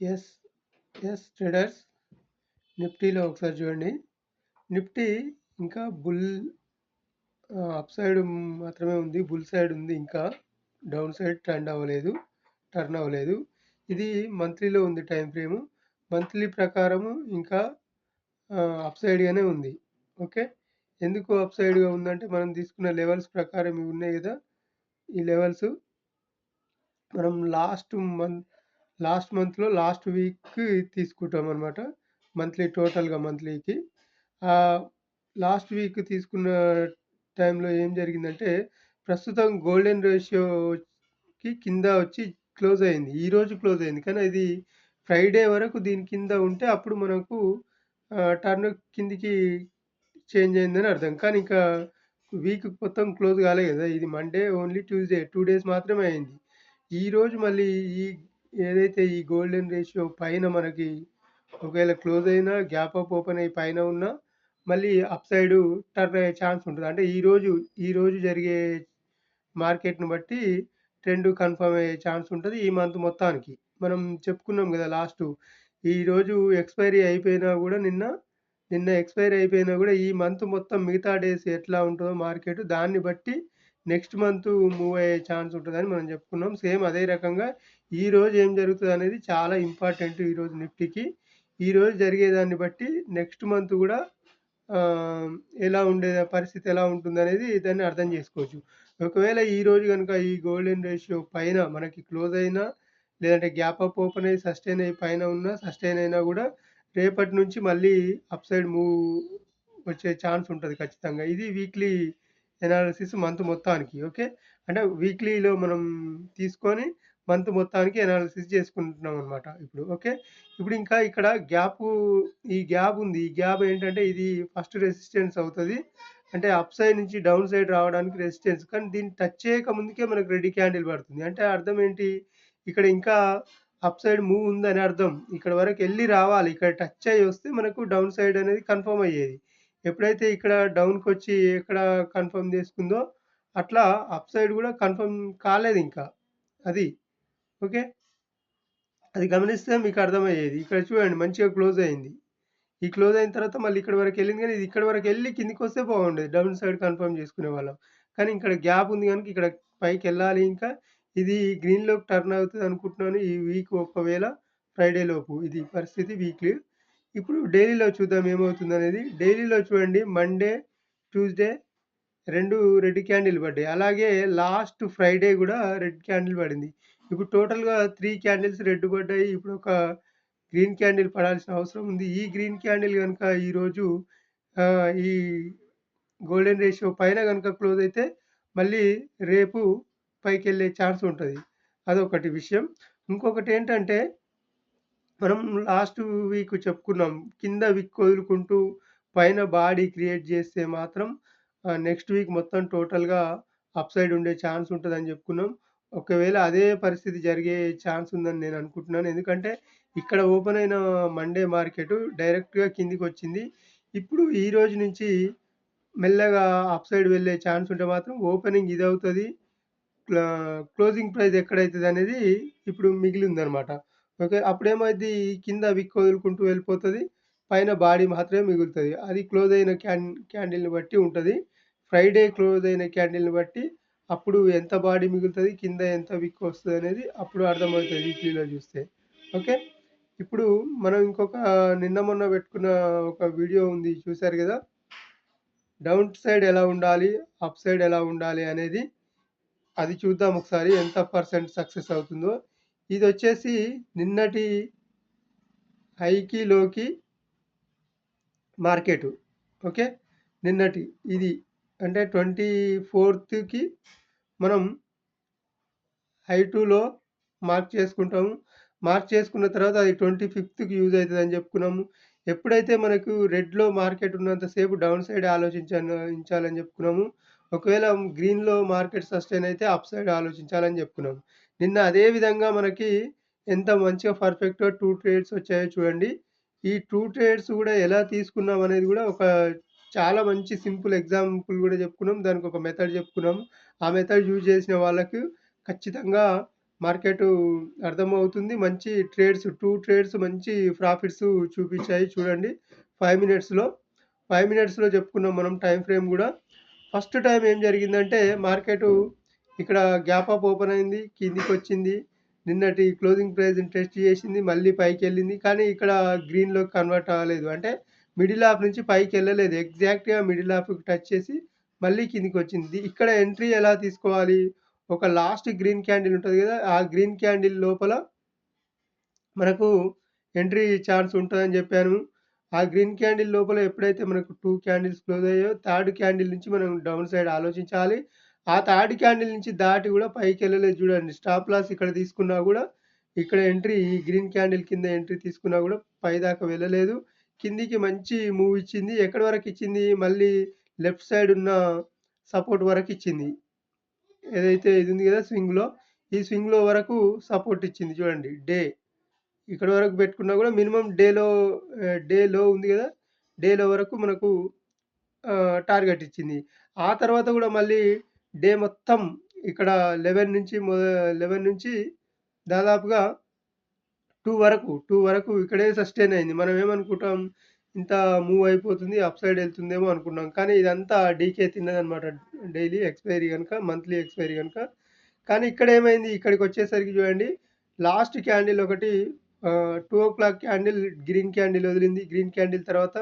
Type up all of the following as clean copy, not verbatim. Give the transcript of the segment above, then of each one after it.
Yes yes traders నిఫ్టీలో ఒకసారి చూడండి. నిఫ్టీ ఇంకా అప్ సైడ్ మాత్రమే ఉంది. బుల్ సైడ్ ఉంది. ఇంకా డౌన్ సైడ్ టర్న్ అవ్వలేదు. ఇది మంత్లీలో ఉంది టైం ఫ్రేము. మంత్లీ ప్రకారము ఇంకా అప్ సైడ్‌గానే ఉంది. ఓకే. ఎందుకు అప్ సైడ్‌గా ఉందంటే మనం తీసుకున్న లెవెల్స్ ప్రకారం ఇవి ఉన్నాయి గదా! ఈ లెవెల్స్ మనం లాస్ట్ మంత్‌లో లాస్ట్ వీక్ తీసుకుంటామనమాట. మంత్లీకి. ఆహ్, లాస్ట్ వీక్ తీసుకున్న టైంలో ఏం జరిగిందంటే, ప్రస్తుతం గోల్డెన్ రేషియోకి కింద వచ్చి క్లోజ్ అయింది. ఈరోజు క్లోజ్ అయింది. కానీ అది ఫ్రైడే వరకు దీని కింద ఉంటే అప్పుడు మనకు టర్న్ కిందికి చేంజ్ అయిందని అర్థం. కానీ ఇంకా వీక్ మొత్తం క్లోజ్ కాలే గదా! ఇది మండే, ఓన్లీ ట్యూస్‌డే 2 డేస్ మాత్రమే అయింది. ఈరోజు మళ్ళీ ఈ ఏదైతే ఈ గోల్డెన్ రేషియో పైన మనకి ఒకవేళ క్లోజ్ అయినా, గ్యాప్ అప్ ఓపెన్ అయ్యి పైన ఉన్నా, మళ్ళీ అప్ సైడు టర్న్ అయ్యే ఛాన్స్ ఉంటది. అంటే ఈ రోజు జరిగే మార్కెట్‌ని బట్టి ట్రెండ్ కన్ఫర్మ్ అయ్యే ఛాన్స్ ఉంటది. ఈ మంత్ మొత్తానికి. మనం చెప్పుకున్నాం గదా! ఈరోజు ఎక్స్‌పైరీ అయిపోయినా గూడా నిన్న ఎక్స్‌పైరీ అయిపోయినా గూడా ఈ మంత్ మొత్తం మిగతా డేస్ ఎట్లా ఉంటదో మార్కెట్ దాన్ని బట్టి నెక్స్ట్ మంత్ మూవ్ అయ్యే ఛాన్స్ ఉంటదని మనం చెప్పుకున్నాం. సేమ్ అదే రకంగా ఈరోజు ఏం జరుగుతదనేది చాలా ఇంపార్టెంట్ ఈరోజు నిఫ్టీకి. ఈరోజు జరిగేదాన్ని బట్టి నెక్స్ట్ మంత్ గూడా ఆహ్, పరిస్థితి ఎలా ఉంటుందనేది దాన్ని అర్థం జేసుకోవచ్చు. ఒకవేళ ఈరోజు గనుక ఈ గోల్డెన్ రేషియో పైన మనకి క్లోజ్ అయినా, లేదంటే గ్యాప్ అప్ ఓపెన్ అయ్యి సస్టైన్ అయినా గూడా రేపటి నుంచి మళ్ళీ అప్ సైడ్ వచ్చే ఛాన్స్ ఉంటది ఖచ్చితంగా. ఇది వీక్లీ ఎనాలిసిస్ మంత్ మొత్తానికి. ఓకే. అంటే వీక్లీలో మనం తీసుకొని మంత్ మొత్తానికి ఎనాలిసిస్ చేసుకుంటున్నామనమాట ఇప్పుడు. ఓకే. ఇప్పుడు ఇంకా ఇక్కడ ఈ గ్యాప్ ఉంది. ఈ గ్యాప్ ఏంటంటే ఇది ఫస్ట్ రెసిస్టెన్స్ అవుతది. అంటే అప్ సైడ్ నుంచి డౌన్ సైడ్ రావడానికి రెసిస్టెన్స్. కానీ దీన్ని టచ్ చేయక ముందుకే మనకు రెడ్ క్యాండిల్ పడుతుంది. అంటే అర్థం ఏంటి? ఇక్కడ ఇంకా అప్ సైడ్ మూవ్ ఉందని అర్థం. ఇక్కడ వరకెళ్ళి రావాలి. ఇక్కడ టచ్ అయ్యి వస్తే మనకు డౌన్ సైడ్ అనేది కన్ఫర్మ్ అయ్యేది. ఎప్పుడైతే ఇక్కడ డౌన్‌కొచ్చి ఎక్కడ కన్ఫర్మ్ చేసుకుందో, అట్లా అప్ సైడ్ గూడా కన్ఫర్మ్ కాలేదింకా. అది. ఓకే. అది గమనిస్తే మీకు అర్థమయ్యేది. ఇక్కడ చూడండి మంచిగా క్లోజ్ అయింది. ఈ క్లోజ్ అయిన తర్వాత మళ్ళీ ఇక్కడి వరకెళ్ళింది గానీ, ఇది ఇక్కడి వరకెళ్ళి కిందకొస్తే బాగుండేది. డౌన్ సైడ్ కన్ఫర్మ్ చేసుకునేవాళ్ళం. కానీ ఇక్కడ గ్యాప్ ఉంది గనుక ఇక్కడ పైకెళ్ళాలి ఇంకా. ఇది గ్రీన్‌లోకి టర్న్ అవుతదనుకుంటున్నాను ఈ వీక్ ఒకవేళ ఫ్రైడే లోపు. ఇది పరిస్థితి వీక్‌లీ. ఇప్పుడు డైలీలో చూద్దాం ఏమవుతుందనేది. డైలీలో చూడండి మండే, ట్యూస్‌డే 2 రెడ్ క్యాండిల్ పడ్డాయి. అలాగే లాస్ట్ ఫ్రైడే గూడా రెడ్ క్యాండిల్ పడింది. ఇప్పుడు టోటల్‌గా 3 క్యాండిల్స్ రెడ్ పడ్డాయి. ఇప్పుడొక గ్రీన్ క్యాండిల్ పడాల్సిన అవసరం ఉంది. ఈ గ్రీన్ క్యాండిల్ గనుక ఈరోజు ఈ గోల్డెన్ రేషియో పైన గనుక క్లోజ్ అయితే మళ్ళీ రేపు పైకెళ్ళే ఛాన్స్ ఉంటది. అదొకటి విషయం. ఇంకొకటేంటంటే మనం లాస్ట్ వీక్ చెప్పుకున్నాం. కింద విక్ వదులుకుంటూ పైన బాడీ క్రియేట్ చేస్తే మాత్రం నెక్స్ట్ వీక్ మొత్తం టోటల్‌గా అప్ సైడ్ ఉండే ఛాన్స్ ఉంటదని చెప్పుకున్నాం. ఒకవేళ అదే పరిస్థితి జరిగే ఛాన్స్ ఉందని నేను అనుకుంటున్నాను. ఎందుకంటే ఇక్కడ ఓపెన్ అయిన మండే మార్కెట్ డైరెక్ట్‌గా కిందికొచ్చింది. ఇప్పుడు ఈ రోజు నుంచి మెల్లగా అప్ సైడ్ వెళ్ళే ఛాన్స్ ఉంటే మాత్రం ఓపెనింగ్ ఇదవుతది. క్లోజింగ్ ప్రైస్ ఎక్కడైతదనేది ఇప్పుడు మిగిలిందనమాట. ఓకే. అప్పుడేమైద్ది కింద విక్ వదులుకుంటూ వెళ్ళిపోతది. పైన బాడీ మాత్రమే మిగులుతది. అది క్లోజ్ అయిన క్యాండిల్‌ని బట్టి ఉంటది. ఫ్రైడే క్లోజ్ అయిన క్యాండిల్‌ని బట్టి అప్పుడు ఎంత బాడీ మిగులుతది, కింద ఎంత విక్ వస్తదనేది అప్పుడు అర్థమవుతది వీక్లీలో చూస్తే. ఓకే. ఇప్పుడు మనం నిన్న మొన్న పెట్టుకున్న ఒక వీడియో ఉంది చూసారు గదా! డౌన్ సైడ్ ఎలా ఉండాలి? అప్ సైడ్ ఎలా ఉండాలి? అనేది అది చూద్దాం ఒకసారి ఎంత పర్సెంట్ సక్సెస్ అవుతుందో. ఇదొచ్చేసి నిన్నటి హైకి, లోకి మార్కెటు. ఓకే. నిన్నటి ఇది అంటే 24కి మనం హై టు లో మార్క్ చేసుకుంటాము. మార్క్ చేసుకున్న తర్వాత అది 25కి యూజ్ అయితదని చెప్పుకున్నాము. ఎప్పుడైతే మనకు రెడ్‌లో మార్కెట్ ఉన్నంత సేపు డౌన్ సైడ్ ఆలోచించాలని చెప్పుకున్నాము. ఒకవేళ గ్రీన్‌లో మార్కెట్ సస్టైన్ అయితే అప్ సైడ్ ఆలోచించాలని చెప్పుకున్నాము. నిన్న అదే విధంగా మనకి ఎంత మంచిగా పర్ఫెక్ట్‌గా 2 ట్రేడ్స్ వచ్చాయో చూడండి. ఈ 2 ట్రేడ్స్ గూడా ఎలా తీసుకున్నాం అనేది గూడా చాలా మంచి సింపుల్ ఎగ్జాంపుల్ గూడా చెప్పుకున్నాం. దానికొక మెథడ్ చెప్పుకున్నాము. ఆ మెథడ్ యూజ్ చేసిన వాళ్ళకి ఖచ్చితంగా మార్కెటు అర్థమవుతుంది. మంచి ట్రేడ్స్ 2 ట్రేడ్స్ మంచి ప్రాఫిట్స్ చూపించాయి చూడండి. 5 మినిట్స్‌లో. 5 మినిట్స్‌లో చెప్పుకున్నాం మనం టైమ్ ఫ్రేమ్ గూడా. ఫస్ట్ టైమ్ ఏం జరిగిందంటే మార్కెటు ఇక్కడ గ్యాప్ అప్ ఓపెన్ అయింది. కిందికొచ్చింది. నిన్నటి క్లోజింగ్ ప్రైస్‌ని టెస్ట్ చేసింది. మళ్ళీ పైకెళ్ళింది. కానీ ఇక్కడ గ్రీన్‌లోకి కన్వర్ట్ అవ్వలేదు. అంటే మిడిల్ ఆఫ్ నుంచి పైకెళ్ళలేదు. ఎగ్జాక్ట్‌గా మిడిల్ ఆఫ్‌కి టచ్ చేసి మళ్ళీ కిందికొచ్చింది. ఇక్కడ ఎంట్రీ ఎలా తీసుకోవాలి? ఒక లాస్ట్ గ్రీన్ క్యాండిల్ ఉంటది గదా! ఆ గ్రీన్ క్యాండిల్ లోపల మనకు ఎంట్రీ ఛాన్స్ ఉంటదని జెప్పాను. ఆ గ్రీన్ క్యాండిల్ లోపల ఎప్పుడైతే మనకు 2 క్యాండిల్స్ క్లోజ్ అయ్యాయో, థర్డ్ క్యాండిల్ నుంచి మనం డౌన్ సైడ్ ఆలోచించాలి. ఆ థర్డ్ క్యాండిల్ నుంచి దాటి గూడా పైకెళ్ళలేదు జూడండి. స్టాప్ లాస్ ఇక్కడ తీసుకున్నా గూడా, ఇక్కడ ఎంట్రీ ఈ గ్రీన్ క్యాండిల్ కింద ఎంట్రీ తీసుకున్నా గూడా పైదాకా వెళ్ళలేదు. కిందికి మంచి మూవ్ ఇచ్చింది. ఎక్కడి వరకిచ్చింది? మళ్ళీ లెఫ్ట్ సైడ్ ఉన్న సపోర్ట్ వరకిచ్చింది. ఏదైతే ఇది ఉంది గదా! స్వింగ్‌లో, ఈ స్వింగ్‌లో వరకు సపోర్ట్ ఇచ్చింది చూడండి. ఇక్కడి వరకు పెట్టుకున్నా గూడా మినిమమ్ డే లో ఉంది గదా! డేలో వరకు మనకు టార్గెట్ ఇచ్చింది. ఆ తర్వాత గూడా మళ్ళీ డే మొత్తం ఇక్కడ 11 నుంచి దాదాపుగా 2 వరకు ఇక్కడే సస్టైన్ అయింది. మనం ఏమనుకుంటాం ఇంత మూవ్ అయిపోతుంది అప్ సైడ్ ఎళ్తుందేమో అనుకున్నాం. కానీ ఇదంతా డీకే తిన్నదనమాట. డైలీ ఎక్స్‌పైరీ గనుక, మంత్లీ ఎక్స్‌పైరీ గనుక. కానీ ఇక్కడేమైంది ఇక్కడికొచ్చేసరికి చూడండి లాస్ట్ క్యాండిల్ ఒకటి 2:00 క్యాండిల్ గ్రీన్ క్యాండిల్ వదిలింది. గ్రీన్ క్యాండిల్ తర్వాత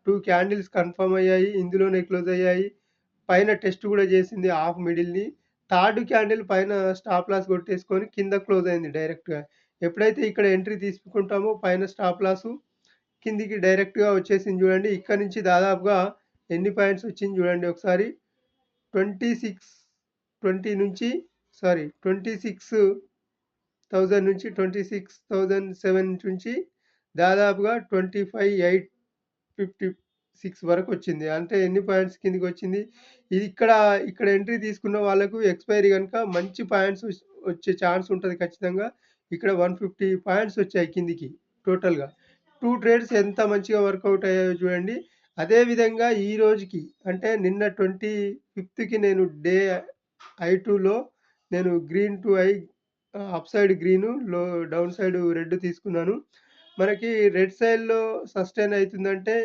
2 క్యాండిల్స్ కన్ఫర్మ్ అయ్యాయి. ఇందులోనే క్లోజ్ అయ్యాయి. పైన టెస్ట్ గూడా చేసింది హాఫ్ మిడిల్‌ని. థర్డ్ క్యాండిల్ పైన స్టాప్ లాస్ కొట్టేసుకొని కింద క్లోజ్ అయింది డైరెక్ట్‌గా. ఎప్పుడైతే ఇక్కడ ఎంట్రీ తీసుకుంటామో పైన స్టాప్ లాసు కిందికి డైరెక్ట్‌గా వచ్చేసింది చూడండి. ఇక్కడి నుంచి దాదాపుగా ఎన్ని పాయింట్స్ వచ్చింది చూడండి ఒకసారి. 26 20 నుంచి సారీ 26,000 నుంచి 26,007 నుంచి దాదాపుగా 25,856 వరకొచ్చింది. అంటే ఎన్ని పాయింట్స్ కిందకొచ్చింది. ఇది ఇక్కడ ఎంట్రీ తీసుకున్న వాళ్ళకు ఎక్స్‌పైరీ గనుక మంచి పాయింట్స్ వచ్చే ఛాన్స్ ఉంటది ఖచ్చితంగా. ఇక్కడ 150 పాయింట్స్ వచ్చాయి కిందికి టోటల్‌గా. 2 ట్రేడ్స్ ఎంత మంచిగా వర్కౌట్ అయ్యాయో చూడండి. అదే విధంగా ఈ రోజుకి అంటే నిన్న 25కి నేను డే ఐ2లో నేను green to I up side green, down side red తీసుకున్నాను. మనకి రెడ్ సైడ్‌లో సస్టైన్ అయితుందంటే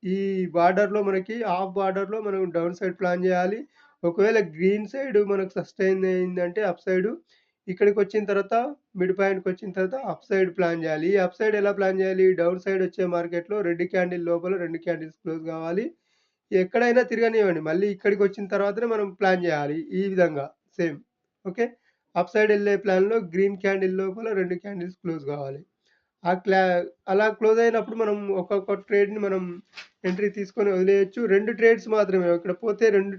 ఈ బార్డర్‌లో మనకి హాఫ్ బార్డర్‌లో మనం డౌన్ సైడ్ ప్లాన్ జేయాలి. ఒకవేళ గ్రీన్ సైడ్ మనకు సస్టైన్ అయిందంటే అప్ సైడు ఇక్కడికొచ్చిన తర్వాత మిడ్ పాయింట్‌కొచ్చిన తర్వాత అప్ సైడ్ ప్లాన్ జేయాలి. ఈ అప్ సైడ్ ఎలా ప్లాన్ జేయాలి? డౌన్ సైడ్ వచ్చే మార్కెట్‌లో రెడ్ క్యాండిల్ లోపల 2 క్యాండిల్స్ క్లోజ్ గావాలి. ఎక్కడైనా తిరగనివ్వండి. మళ్ళీ ఇక్కడికొచ్చిన తర్వాతనే మనం ప్లాన్ జేయాలి. ఈ విధంగా సేమ్. ఓకే. అప్ సైడ్ ఎళ్ళే ప్లాన్‌లో గ్రీన్ క్యాండిల్ లోపల 2 క్యాండిల్స్ క్లోజ్ గావాలి. ఆ క్లా అలా క్లోజ్ అయినప్పుడు మనం ఒక్కొక్క ట్రేడ్‌ని మనం ఎంట్రీ తీసుకొని వదిలేయొచ్చు. 2 ట్రేడ్స్ మాత్రమే. ఇక్కడ పోతే 2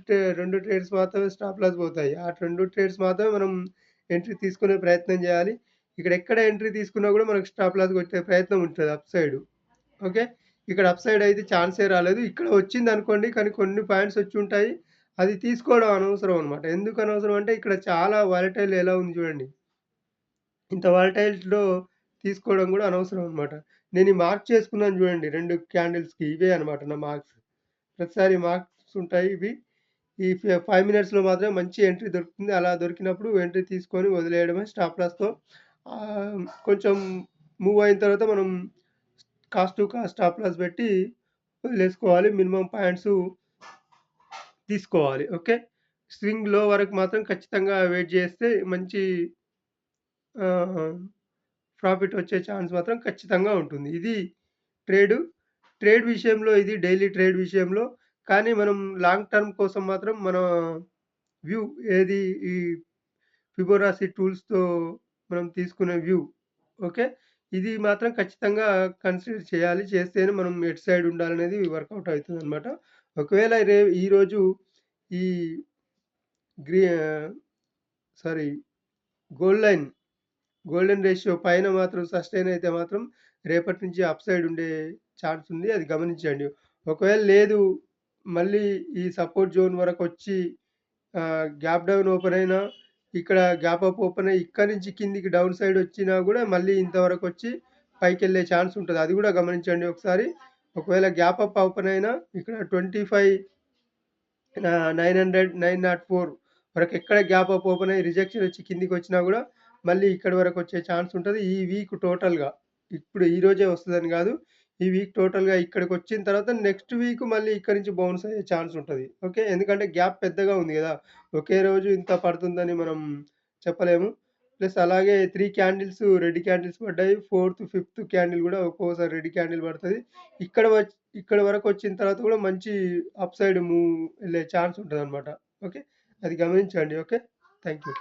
ట్రేడ్స్ మాత్రమే స్టాప్ లాస్ పోతాయి. ఆ 2 ట్రేడ్స్ మాత్రమే మనం ఎంట్రీ తీసుకునే ప్రయత్నం చేయాలి. ఇక్కడ ఎక్కడ ఎంట్రీ తీసుకున్నా కూడా మనకు స్టాప్ లాస్ కొట్టే ప్రయత్నం ఉంటది అప్ సైడు. ఓకే. ఇక్కడ అప్ సైడ్ అయితే ఛాన్సే రాలేదు. ఇక్కడ వచ్చిందనుకోండి కానీ కొన్ని పాయింట్స్ వచ్చుంటాయి. అది తీసుకోవడం అనవసరం అన్నమాట. ఎందుకు అనవసరం అంటే ఇక్కడ చాలా వాలటైల్ ఎలా ఉంది చూడండి. ఇంత వాలటైల్‌లో తీసుకోవడం గూడా అనవసరం అనమాట. నేను ఈ మార్క్ చేసుకున్నాను జూడండి 2 క్యాండిల్స్‌కి ఇవే అనమాట నా మార్క్స్. ప్రతిసారి మార్క్స్ ఉంటాయి ఇవి. ఈ 5 మినిట్స్‌లో మాత్రమే మంచి ఎంట్రీ దొరుకుతుంది. అలా దొరికినప్పుడు ఎంట్రీ తీసుకొని వదిలేయడమే స్టాప్ లాస్‌తో. కొంచెం మూవ్ అయిన తర్వాత మనం cost to cost stop loss పెట్టి వదిలేసుకోవాలి. మినిమమ్ పాయింట్సు తీసుకోవాలి. ఓకే. స్వింగ్ లో వరకు మాత్రం ఖచ్చితంగా వెయిట్ చేస్తే మంచి ఆహ్ ప్రాఫిట్ వచ్చే ఛాన్స్ మాత్రం ఖచ్చితంగా ఉంటుంది. ఇది ట్రేడు. ట్రేడ్ విషయంలో ఇది డైలీ ట్రేడ్ విషయంలో. కానీ మనం లాంగ్ టర్మ్ కోసం మాత్రం మన వ్యూ ఏది ఈ ఫిబొనాసి టూల్స్‌తో మనం తీసుకునే వ్యూ. ఓకే. ఇది మాత్రం ఖచ్చితంగా కన్సిడర్ చేయాలి. చేస్తేనే మనం ఎటు సైడ్ ఉండాలనేది వర్కౌట్ అవుతదనమాట. ఒకవేళ ఈరోజు ఈ గ్రీ sorry gold line golden ratio పైన మాత్రం సస్టైన్ అయితే మాత్రం రేపటి నుంచి అప్ సైడ్ ఉండే ఛాన్స్ ఉంది. అది గమనించండి. ఒకవేళ లేదు మళ్ళీ ఈ సపోర్ట్ జోన్ వరకొచ్చి గ్యాప్ డౌన్ ఓపెన్ అయినా, ఇక్కడ గ్యాప్ అప్ ఓపెన్ అయ్యి ఇక్కడి నుంచి కిందికి డౌన్ సైడ్ వచ్చినా గూడా మళ్ళీ ఇంతవరకొచ్చి పైకెళ్ళే ఛాన్స్ ఉంటది. అది గూడా గమనించండి ఒకసారి. ఒకవేళ గ్యాప్ అప్ ఓపెన్ అయినా ఇక్కడ 25 900, 904 వరకు ఎక్కడ గ్యాప్ అప్ ఓపెన్ అయ్యి రిజెక్షన్ వచ్చి కిందికొచ్చినా గూడా మళ్ళీ ఇక్కడి వరకు వచ్చే ఛాన్స్ ఉంటది. ఈ వీక్ టోటల్‌గా. ఇప్పుడు ఈరోజే వస్తదని గాదు. ఈ వీక్ టోటల్‌గా ఇక్కడికొచ్చిన తర్వాత నెక్స్ట్ వీక్ మళ్ళీ ఇక్కడి నుంచి బౌన్స్ అయ్యే ఛాన్స్ ఉంటది. ఓకే. ఎందుకంటే గ్యాప్ పెద్దగా ఉంది గదా! ఒకే రోజు ఇంత పడుతుందని మనం చెప్పలేము. ప్లస్ అలాగే 3 క్యాండిల్స్ రెడ్ క్యాండిల్స్ పడ్డాయి. ఫోర్త్, ఫిఫ్త్ క్యాండిల్ గూడా ఒక్కోసారి రెడ్ క్యాండిల్ పడతది. ఇక్కడి వరకొచ్చిన తర్వాత గూడా మంచి అప్ సైడ్ ఎళ్ళే ఛాన్స్ ఉంటదనమాట. ఓకే. అది గమనించండి. ఓకే. Thank you.